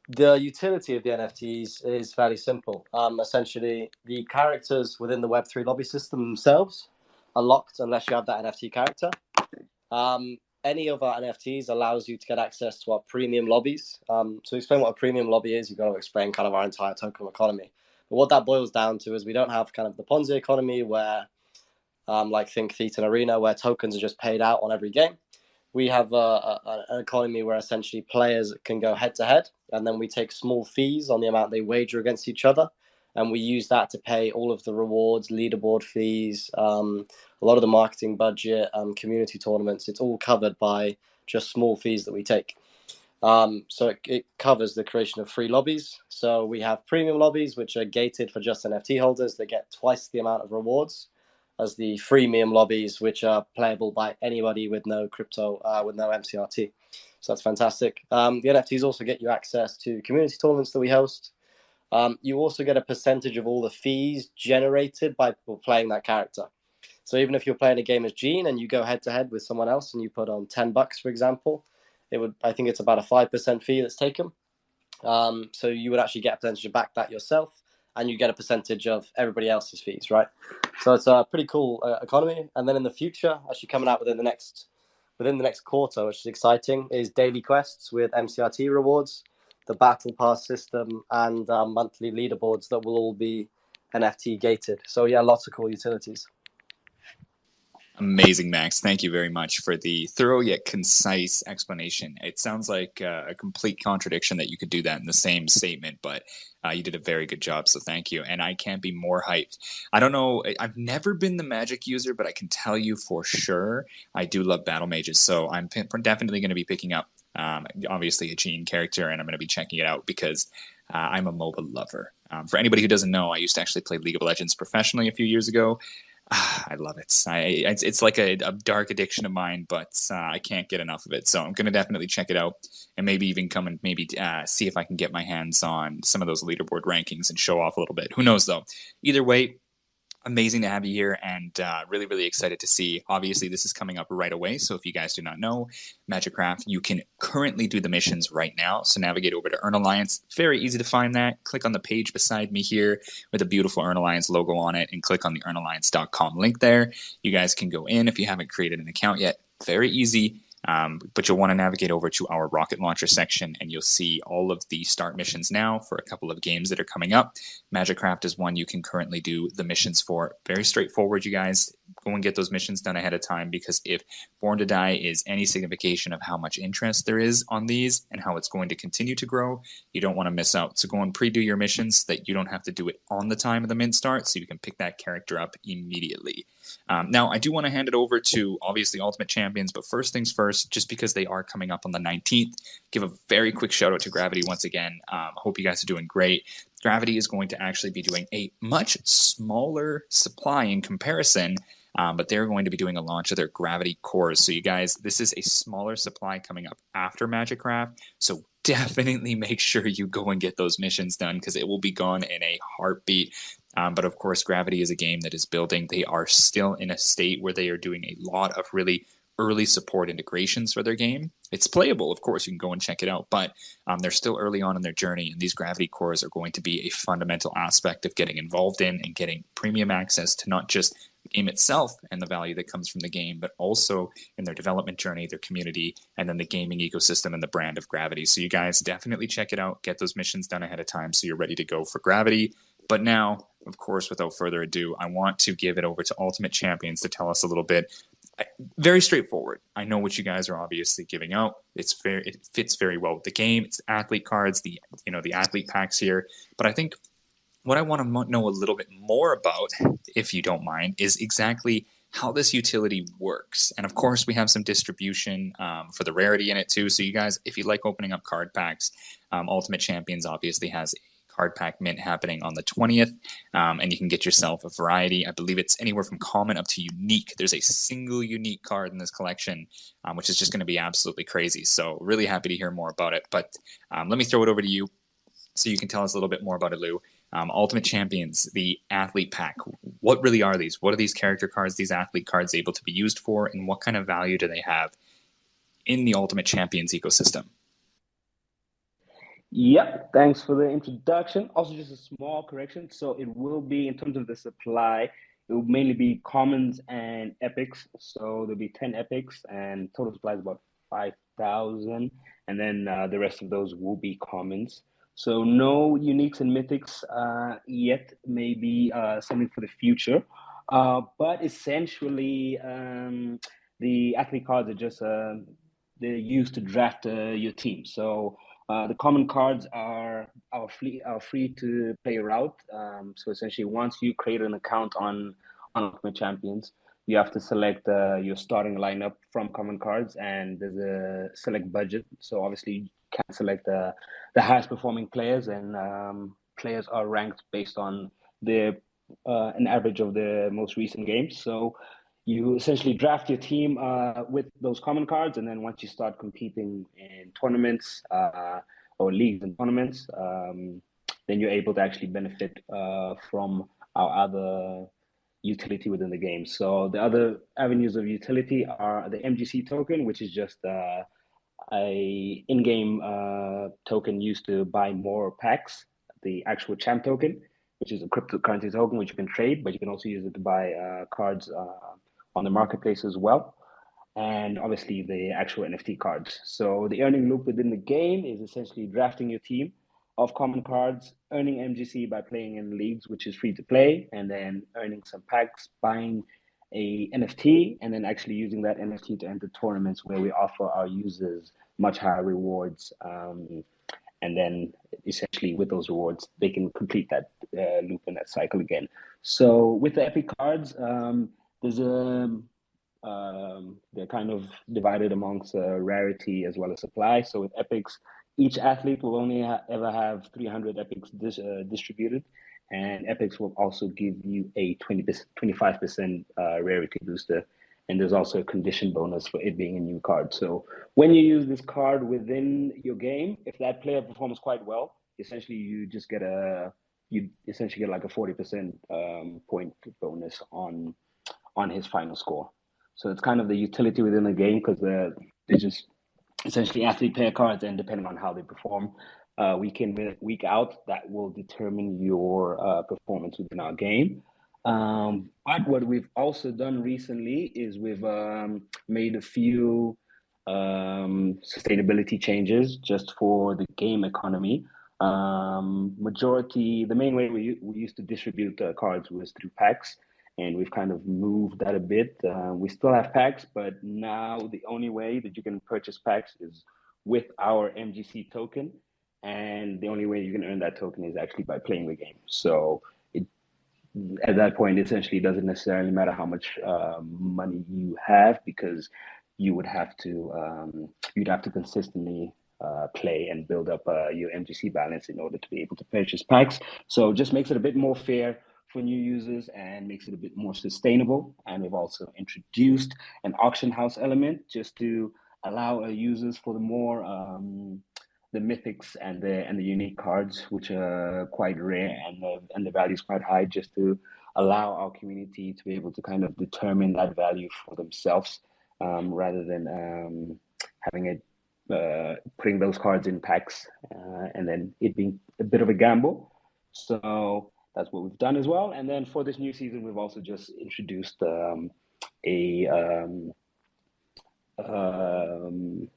The utility of the NFTs is fairly simple. Essentially, the characters within the Web3 lobby system themselves are locked unless you have that NFT character. Any of our NFTs allows you to get access to our premium lobbies. To explain what a premium lobby is, you've got to explain kind of our entire token economy. But what that boils down to is we don't have kind of the Ponzi economy where, like think Thetan Arena, where tokens are just paid out on every game. We have an economy where essentially players can go head to head, and then we take small fees on the amount they wager against each other, and we use that to pay all of the rewards, leaderboard fees, a lot of the marketing budget, community tournaments. It's all covered by just small fees that we take. So it covers the creation of free lobbies. So we have premium lobbies, which are gated for just NFT holders. They get twice the amount of rewards as the freemium lobbies, which are playable by anybody with no crypto, with no MCRT. So that's fantastic. The NFTs also get you access to community tournaments that we host. You also get a percentage of all the fees generated by people playing that character. So even if you're playing a game as Gene and you go head to head with someone else and you put on $10, for example, I think it's about a 5% fee that's taken. So you would actually get a percentage of back that yourself, and you get a percentage of everybody else's fees, right? So it's a pretty cool economy. And then in the future, actually coming out within the next quarter, which is exciting, is daily quests with MCRT rewards, the battle pass system, and monthly leaderboards that will all be NFT gated. So yeah, lots of cool utilities. Amazing, Max. Thank you very much for the thorough yet concise explanation. It sounds like a complete contradiction that you could do that in the same statement, but you did a very good job, so thank you. And I can't be more hyped. I don't know, I've never been the Magic user, but I can tell you for sure I do love battle mages, so I'm definitely going to be picking up, obviously, a Gene character, and I'm going to be checking it out because I'm a MOBA lover. For anybody who doesn't know, I used to actually play League of Legends professionally a few years ago. I love it. It's like a dark addiction of mine, but I can't get enough of it. So I'm going to definitely check it out and maybe even come and maybe see if I can get my hands on some of those leaderboard rankings and show off a little bit. Who knows, though? Either way, amazing to have you here, and really, really excited to see. Obviously, this is coming up right away, so if you guys do not know, Magicraft, you can currently do the missions right now, so navigate over to Earn Alliance. Very easy to find that. Click on the page beside me here with a beautiful Earn Alliance logo on it, and click on the earnalliance.com link there. You guys can go in if you haven't created an account yet. Very easy. But you'll want to navigate over to our rocket launcher section, and you'll see all of the start missions now for a couple of games that are coming up. Magicraft is one you can currently do the missions for. Very straightforward, you guys. Go and get those missions done ahead of time, because if Born to Die is any signification of how much interest there is on these and how it's going to continue to grow, you don't want to miss out. So go and pre-do your missions so that you don't have to do it on the time of the mint start, so you can pick that character up immediately. Now, I do want to hand it over to, obviously, Ultimate Champions, but first things first, just because they are coming up on the 19th, give a very quick shout out to Gravity once again. I hope you guys are doing great. Gravity is going to actually be doing a much smaller supply in comparison, but they're going to be doing a launch of their Gravity cores. So you guys, this is a smaller supply coming up after Magicraft, so definitely make sure you go and get those missions done, because it will be gone in a heartbeat. But of course, Gravity is a game that is building. They are still in a state where they are doing a lot of really early support integrations for their game. It's playable, of course, you can go and check it out, but they're still early on in their journey, and these Gravity cores are going to be a fundamental aspect of getting involved in and getting premium access to not just the game itself and the value that comes from the game, but also in their development journey, their community, and then the gaming ecosystem and the brand of Gravity. So you guys definitely check it out, get those missions done ahead of time so you're ready to go for Gravity. But now, of course, without further ado, I want to give it over to Ultimate Champions to tell us a little bit. Very straightforward. I know what you guys are obviously giving out. It fits very well with the game. It's the athlete cards, the athlete packs here. But I think what I want to know a little bit more about, if you don't mind, is exactly how this utility works. And of course, we have some distribution for the rarity in it too. So you guys, if you like opening up card packs, Ultimate Champions obviously has card pack mint happening on the 20th, and you can get yourself a variety. I believe it's anywhere from common up to unique. There's a single unique card in this collection, which is just going to be absolutely crazy. So really happy to hear more about it. But let me throw it over to you so you can tell us a little bit more about it, Lou. Ultimate Champions, the athlete pack. What really are these? What are these character cards, these athlete cards able to be used for, and what kind of value do they have in the Ultimate Champions ecosystem? Yep, thanks for the introduction. Also, just a small correction. So it will be, in terms of the supply, it will mainly be commons and epics. So there'll be 10 epics, and total supply is about 5,000. And then the rest of those will be commons. So no uniques and mythics yet, maybe something for the future. But essentially, the athlete cards are just they're used to draft your team. So the common cards are free to play route. So essentially, once you create an account on Ultimate Champions, you have to select your starting lineup from common cards, and there's a select budget. So obviously, you can select the highest performing players, and players are ranked based on an average of the most recent games. So you essentially draft your team with those common cards, and then once you start competing in tournaments or leagues and tournaments, then you're able to actually benefit from our other utility within the game. So the other avenues of utility are the MGC token, which is just a in-game token used to buy more packs, the actual champ token, which is a cryptocurrency token which you can trade, but you can also use it to buy cards on the marketplace as well. And obviously the actual NFT cards. So the earning loop within the game is essentially drafting your team of common cards, earning MGC by playing in leagues, which is free to play, and then earning some packs, buying a NFT, and then actually using that NFT to enter tournaments where we offer our users much higher rewards. And then essentially with those rewards, they can complete that loop and that cycle again. So with the epic cards, there's they're kind of divided amongst rarity as well as supply. So with epics, each athlete will only ever have 300 epics distributed, and epics will also give you a 25% rarity booster. And there's also a condition bonus for it being a new card. So when you use this card within your game, if that player performs quite well, essentially you just get you essentially get like a 40% point bonus on his final score. So it's kind of the utility within the game, because they're just essentially athlete player cards, and depending on how they perform week in, week out, that will determine your performance within our game. But what we've also done recently is we've made a few sustainability changes just for the game economy. The main way we used to distribute cards was through packs, and we've kind of moved that a bit. We still have packs, but now the only way that you can purchase packs is with our MGC token, and the only way you can earn that token is actually by playing the game. So at that point, essentially, it doesn't necessarily matter how much money you have, because you would have to you'd have to consistently play and build up your MGC balance in order to be able to purchase packs. So it just makes it a bit more fair for new users and makes it a bit more sustainable. And we've also introduced an auction house element just to allow users for the more the mythics and the unique cards, which are quite rare, and the value is quite high, just to allow our community to be able to kind of determine that value for themselves, rather than having it putting those cards in packs and then it being a bit of a gamble. So that's what we've done as well. And then for this new season, we've also just introduced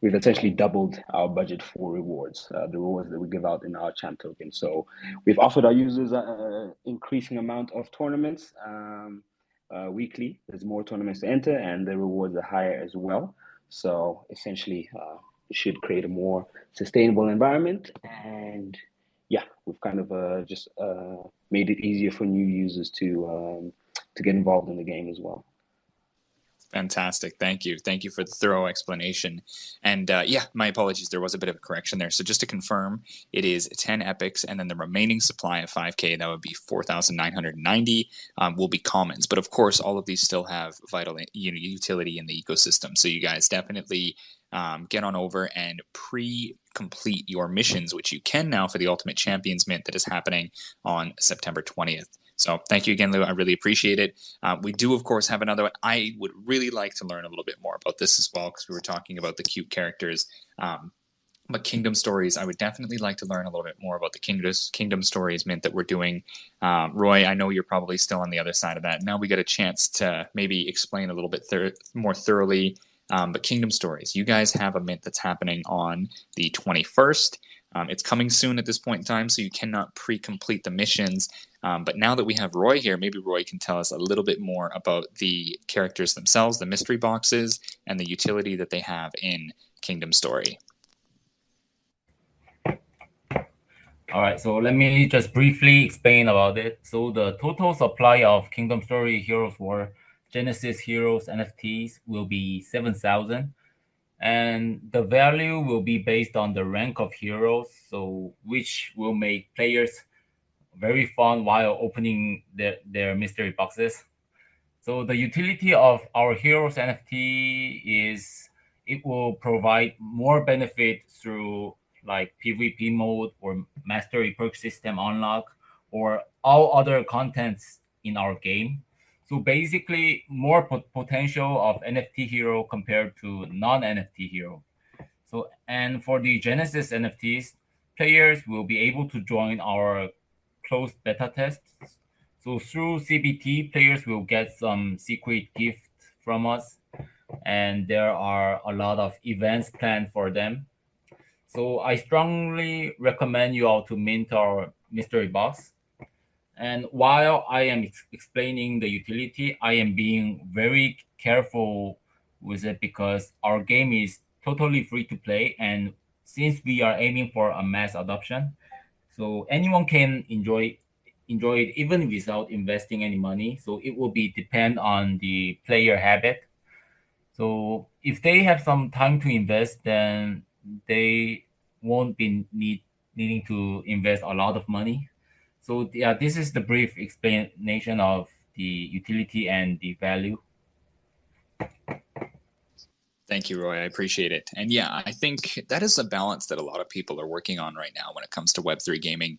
we've essentially doubled our budget for rewards, the rewards that we give out in our champ token. So we've offered our users an increasing amount of tournaments weekly. There's more tournaments to enter, and the rewards are higher as well. So essentially, it should create a more sustainable environment. And yeah, we've kind of just made it easier for new users to get involved in the game as well. Fantastic. Thank you. Thank you for the thorough explanation. And yeah, my apologies. There was a bit of a correction there. So just to confirm, it is 10 epics, and then the remaining supply of 5K, that would be 4,990, will be commons. But of course, all of these still have vital utility in the ecosystem. So you guys definitely get on over and pre-complete your missions, which you can now for the Ultimate Champions Mint that is happening on September 20th. So thank you again, Lou. I really appreciate it. We do, of course, have another one. I would really like to learn a little bit more about this as well, because we were talking about the cute characters. But Kingdom Stories, I would definitely like to learn a little bit more about the Kingdom Stories mint that we're doing. Roy, I know you're probably still on the other side of that. Now we get a chance to maybe explain a little bit more thoroughly. But Kingdom Stories, you guys have a mint that's happening on the 21st. It's coming soon at this point in time, so you cannot pre-complete the missions. But now that we have Roy here, maybe Roy can tell us a little bit more about the characters themselves, the mystery boxes, and the utility that they have in Kingdom Story. All right, so let me just briefly explain about it. So the total supply of Kingdom Story Heroes War Genesis Heroes NFTs will be 7,000. And the value will be based on the rank of heroes, so which will make players very fun while opening their mystery boxes. So the utility of our heroes NFT is it will provide more benefit through like PvP mode or mastery perk system unlock or all other contents in our game. So basically, more potential of NFT hero compared to non-NFT hero. So, and for the Genesis NFTs, players will be able to join our closed beta tests. So through CBT, players will get some secret gift from us, and there are a lot of events planned for them. So I strongly recommend you all to mint our mystery box. And while I am explaining the utility, I am being very careful with it because our game is totally free to play. And since we are aiming for a mass adoption, so anyone can enjoy it even without investing any money. So it will be depend on the player habit. So if they have some time to invest, then they won't be needing to invest a lot of money. So yeah, this is the brief explanation of the utility and the value. Thank you, Roy. I appreciate it. And yeah, I think that is a balance that a lot of people are working on right now when it comes to Web3 gaming.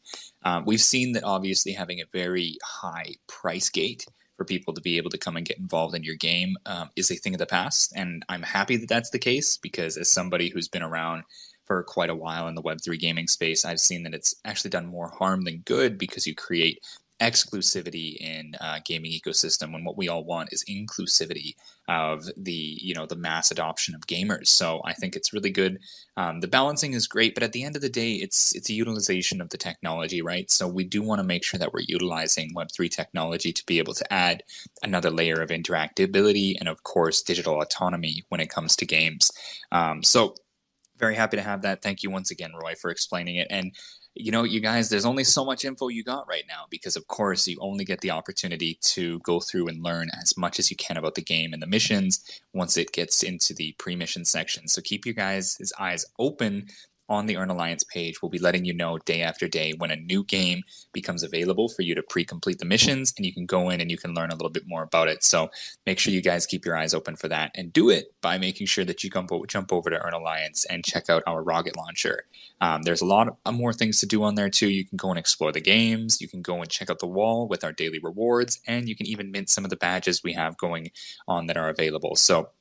We've seen that obviously having a very high price gate for people to be able to come and get involved in your game is a thing of the past. And I'm happy that that's the case because as somebody who's been around for quite a while in the Web3 gaming space, I've seen that it's actually done more harm than good because you create exclusivity in gaming ecosystem when what we all want is inclusivity of the mass adoption of gamers. So I think it's really good. The balancing is great, but at the end of the day, it's a utilization of the technology, right? So we do want to make sure that we're utilizing Web3 technology to be able to add another layer of interactability and of course digital autonomy when it comes to games. So very happy to have that. Thank you once again, Roy, for explaining it. And you guys, there's only so much info you got right now because, of course, you only get the opportunity to go through and learn as much as you can about the game and the missions once it gets into the pre-mission section. So keep your guys' eyes open on the Earn Alliance page. We'll be letting you know day after day when a new game becomes available for you to pre-complete the missions, and you can go in and you can learn a little bit more about it. So make sure you guys keep your eyes open for that, and do it by making sure that you jump over to Earn Alliance and check out our rocket launcher. There's a lot of more things to do on there too. You can go and explore the games, you can go and check out the wall with our daily rewards, and you can even mint some of the badges we have going on that are available. So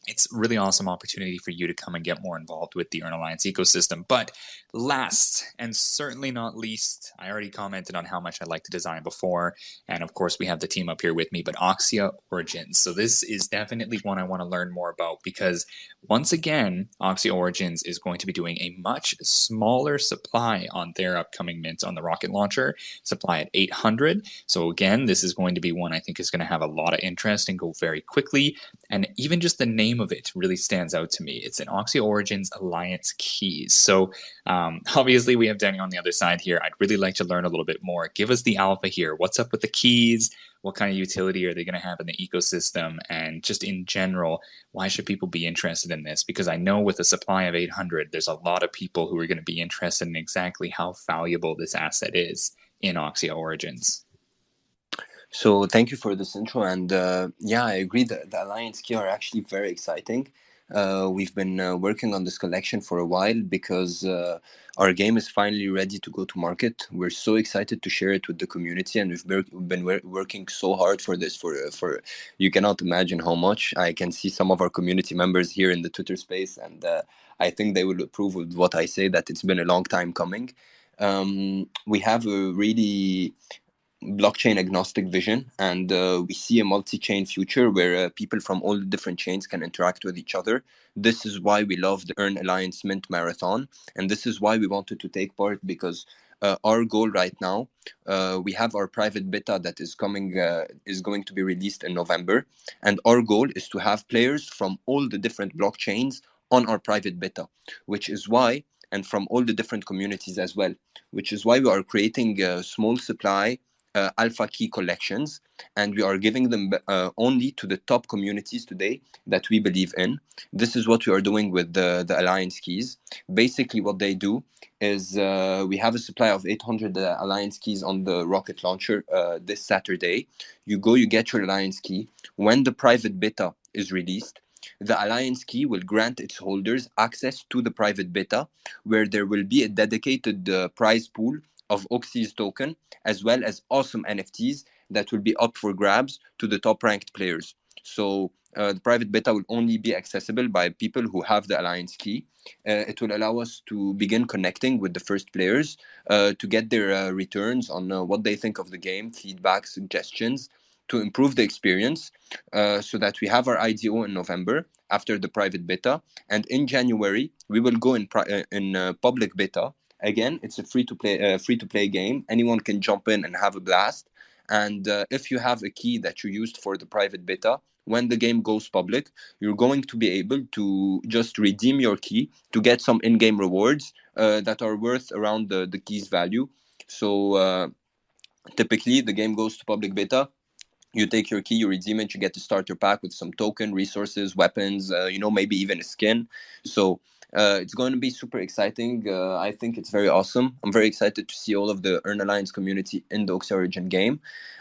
it's a really awesome opportunity for you to come and get more involved with the Earn Alliance ecosystem. But last and certainly not least, I already commented on how much I like to design before. And of course, we have the team up here with me, but Oxya Origins. So this is definitely one I want to learn more about because once again, Oxya Origins is going to be doing a much smaller supply on their upcoming mint on the rocket launcher, supply at 800. So again, this is going to be one I think is going to have a lot of interest and go very quickly. And even just the name of it really stands out to me. It's an Oxya Origins Alliance Keys. So obviously we have Danny on the other side here. I'd really like to learn a little bit more. Give us the alpha here. What's up with the keys? What kind of utility are they going to have in the ecosystem? And just in general, why should people be interested in this? Because I know with a supply of 800, there's a lot of people who are going to be interested in exactly how valuable this asset is in Oxya Origins. So thank you for this intro, and yeah, I agree that the Alliance key are actually very exciting. We've been working on this collection for a while because our game is finally ready to go to market. We're so excited to share it with the community, and we've been working so hard for this. For you cannot imagine how much. I can see some of our community members here in the Twitter space, and I think they will approve of what I say, that it's been a long time coming. We have a really blockchain agnostic vision, and we see a multi-chain future where people from all the different chains can interact with each other. This is why we love the Earn Alliance Mint Marathon, and this is why we wanted to take part, because our goal right now, we have our private beta that is going to be released in November, and our goal is to have players from all the different blockchains on our private beta, which is why, and from all the different communities as well, which is why we are creating a small supply alpha key collections, and we are giving them only to the top communities today that we believe in. This is what we are doing with the Alliance keys. Basically what they do is we have a supply of 800 Alliance keys on the rocket launcher this Saturday. You go, you get your Alliance key. When the private beta is released, the Alliance key will grant its holders access to the private beta, where there will be a dedicated prize pool of Oxya's token, as well as awesome NFTs that will be up for grabs to the top-ranked players. So the private beta will only be accessible by people who have the Alliance key. It will allow us to begin connecting with the first players to get their returns on what they think of the game, feedback, suggestions, to improve the experience, so that we have our IDO in November after the private beta. And in January, we will go in public beta. Again, it's a free-to-play game. Anyone can jump in and have a blast. And if you have a key that you used for the private beta, when the game goes public, you're going to be able to just redeem your key to get some in-game rewards that are worth around the key's value. So typically, the game goes to public beta. You take your key, you redeem it, you get the starter pack with some token, resources, weapons, maybe even a skin. So it's going to be super exciting. I think it's very awesome. I'm very excited to see all of the Earn Alliance community in the Oxya Origin game.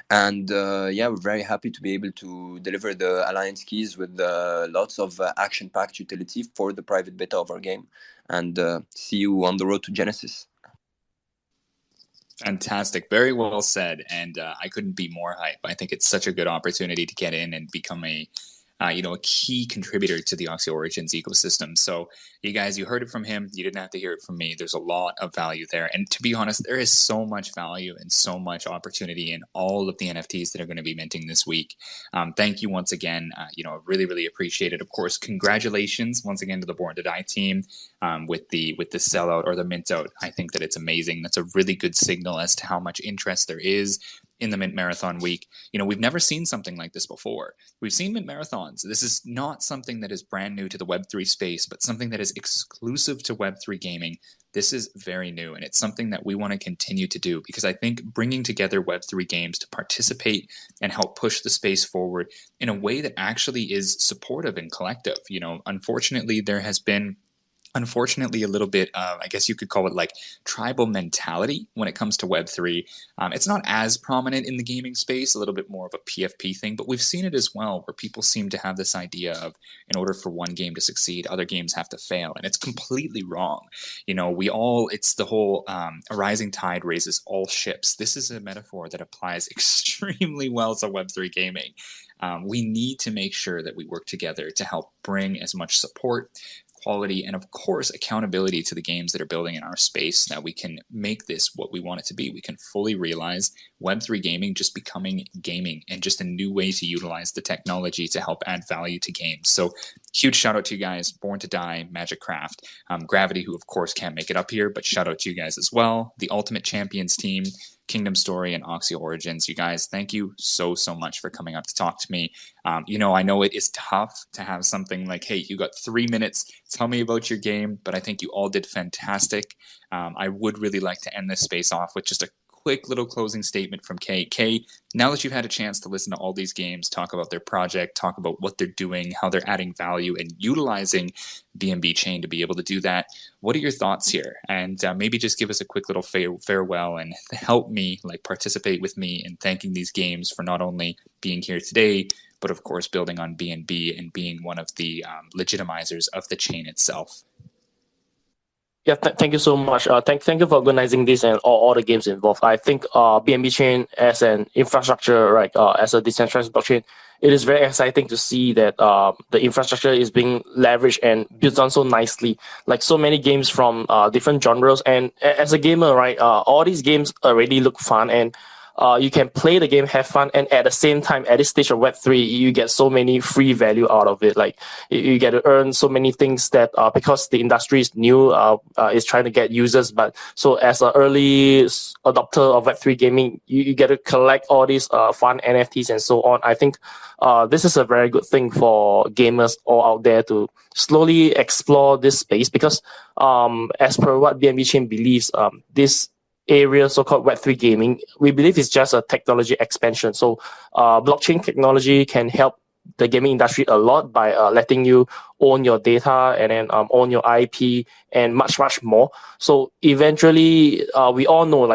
And we're very happy to be able to deliver the Alliance keys with lots of action-packed utility for the private beta of our game. And see you on the road to Genesis. Fantastic. Very well said. And I couldn't be more hype. I think it's such a good opportunity to get in and become a key contributor to the Oxya Origins ecosystem. So you guys, you heard it from him. You didn't have to hear it from me. There's a lot of value there. And to be honest, there is so much value and so much opportunity in all of the NFTs that are going to be minting this week. Thank you once again. Really, really appreciate it. Of course, congratulations once again to the Born to Die team with the sellout or the mint out. I think that it's amazing. That's a really good signal as to how much interest there is in the Mint Marathon week. We've never seen something like this before. We've seen Mint Marathons. This is not something that is brand new to the Web3 space, but something that is exclusive to Web3 gaming. This is very new, and it's something that we want to continue to do because I think bringing together Web3 games to participate and help push the space forward in a way that actually is supportive and collective. Unfortunately, there has been a little bit of, I guess you could call it like tribal mentality when it comes to Web3. It's not as prominent in the gaming space, a little bit more of a PFP thing, but we've seen it as well where people seem to have this idea of in order for one game to succeed, other games have to fail. And it's completely wrong. It's the whole a rising tide raises all ships. This is a metaphor that applies extremely well to Web3 gaming. We need to make sure that we work together to help bring as much support, quality, and of course accountability to the games that are building in our space, that we can make this what we want it to be. We can fully realize Web3 gaming just becoming gaming and just a new way to utilize the technology to help add value to games. So huge shout out to you guys, Born to Die, Magic Craft, Gravity, who of course can't make it up here, but shout out to you guys as well, the Ultimate Champions team, Kingdom Story, and Oxya Origins. You guys, thank you so much for coming up to talk to me. I know it is tough to have something like, hey, you got 3 minutes, tell me about your game, but I think you all did fantastic. I would really like to end this space off with just a quick little closing statement from Kay. Kay, now that you've had a chance to listen to all these games, talk about their project, talk about what they're doing, how they're adding value and utilizing BNB chain to be able to do that, what are your thoughts here? And maybe just give us a quick little farewell and help me participate with me in thanking these games for not only being here today, but of course building on BNB and being one of the legitimizers of the chain itself. Yeah, thank you so much. Thank you for organizing this and all the games involved. I think BNB chain as an infrastructure, right, as a decentralized blockchain, it is very exciting to see that the infrastructure is being leveraged and built on so nicely. Like so many games from different genres, and as a gamer, right, all these games already look fun, and you can play the game, have fun, and at the same time, at this stage of Web3, you get so many free value out of it. Like you get to earn so many things that because the industry is new, is trying to get users. But so as an early adopter of Web3 gaming, you get to collect all these fun NFTs and so on. I think this is a very good thing for gamers all out there to slowly explore this space because as per what BNB Chain believes, this area, so-called Web3 gaming, we believe it's just a technology expansion. So blockchain technology can help the gaming industry a lot by letting you own your data and then own your IP and much more. So eventually, we all know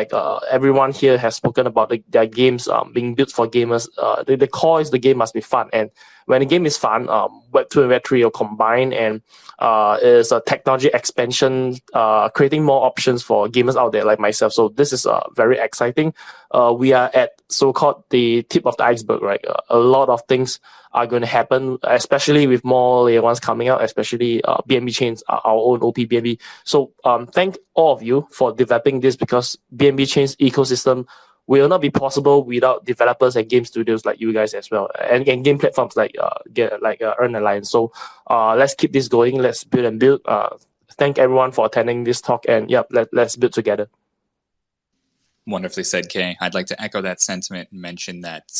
everyone here has spoken about their games being built for gamers. The core is the game must be fun, and when the game is fun, Web2 and Web3 will combine, and is a technology expansion, creating more options for gamers out there like myself. So this is very exciting. We are at so-called the tip of the iceberg, right? A lot of things are going to happen, especially with more layer ones coming out, especially BNB chains, our own OP BNB. So thank all of you for developing this, because BNB chains ecosystem will not be possible without developers and game studios like you guys as well, and game platforms like Earn Alliance. So let's keep this going. Let's build and build. Thank everyone for attending this talk, and let's build together. Wonderfully said, Kay. I'd like to echo that sentiment and mention that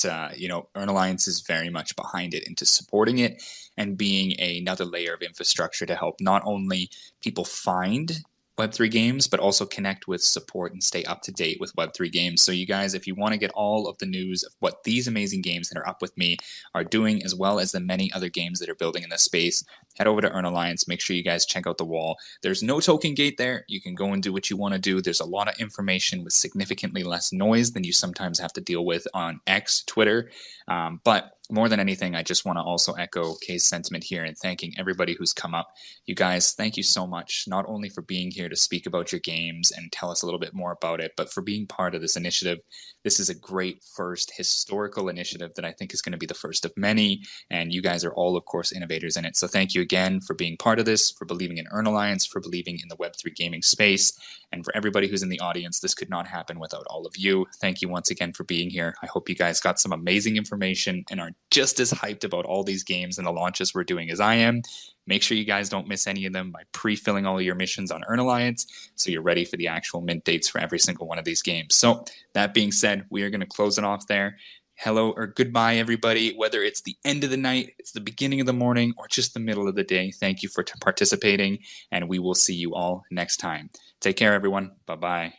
Earn Alliance is very much behind it into supporting it and being another layer of infrastructure to help not only people find Web3 games, but also connect with, support, and stay up to date with Web3 games. So you guys, if you want to get all of the news of what these amazing games that are up with me are doing, as well as the many other games that are building in this space, head over to Earn Alliance. Make sure you guys check out the wall. There's no token gate there. You can go and do what you want to do. There's a lot of information with significantly less noise than you sometimes have to deal with on X, Twitter. But more than anything, I just want to also echo Kay's sentiment here and thanking everybody who's come up. You guys, thank you so much, not only for being here to speak about your games and tell us a little bit more about it, but for being part of this initiative. This is a great first historical initiative that I think is going to be the first of many, and you guys are all, of course, innovators in it. So thank you again for being part of this, for believing in Earn Alliance, for believing in the Web3 gaming space, and for everybody who's in the audience. This could not happen without all of you. Thank you once again for being here. I hope you guys got some amazing information and are just as hyped about all these games and the launches we're doing as I am. Make sure you guys don't miss any of them by pre-filling all of your missions on Earn Alliance so you're ready for the actual mint dates for every single one of these games. So that being said, we are going to close it off there. Hello or goodbye, everybody, whether it's the end of the night, it's the beginning of the morning, or just the middle of the day. Thank you for participating, and we will see you all next time. Take care, everyone. Bye-bye.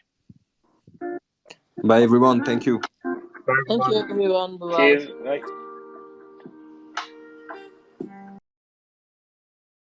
Bye, everyone. Thank you. Thank you, everyone. Bye-bye. Cheers. Bye.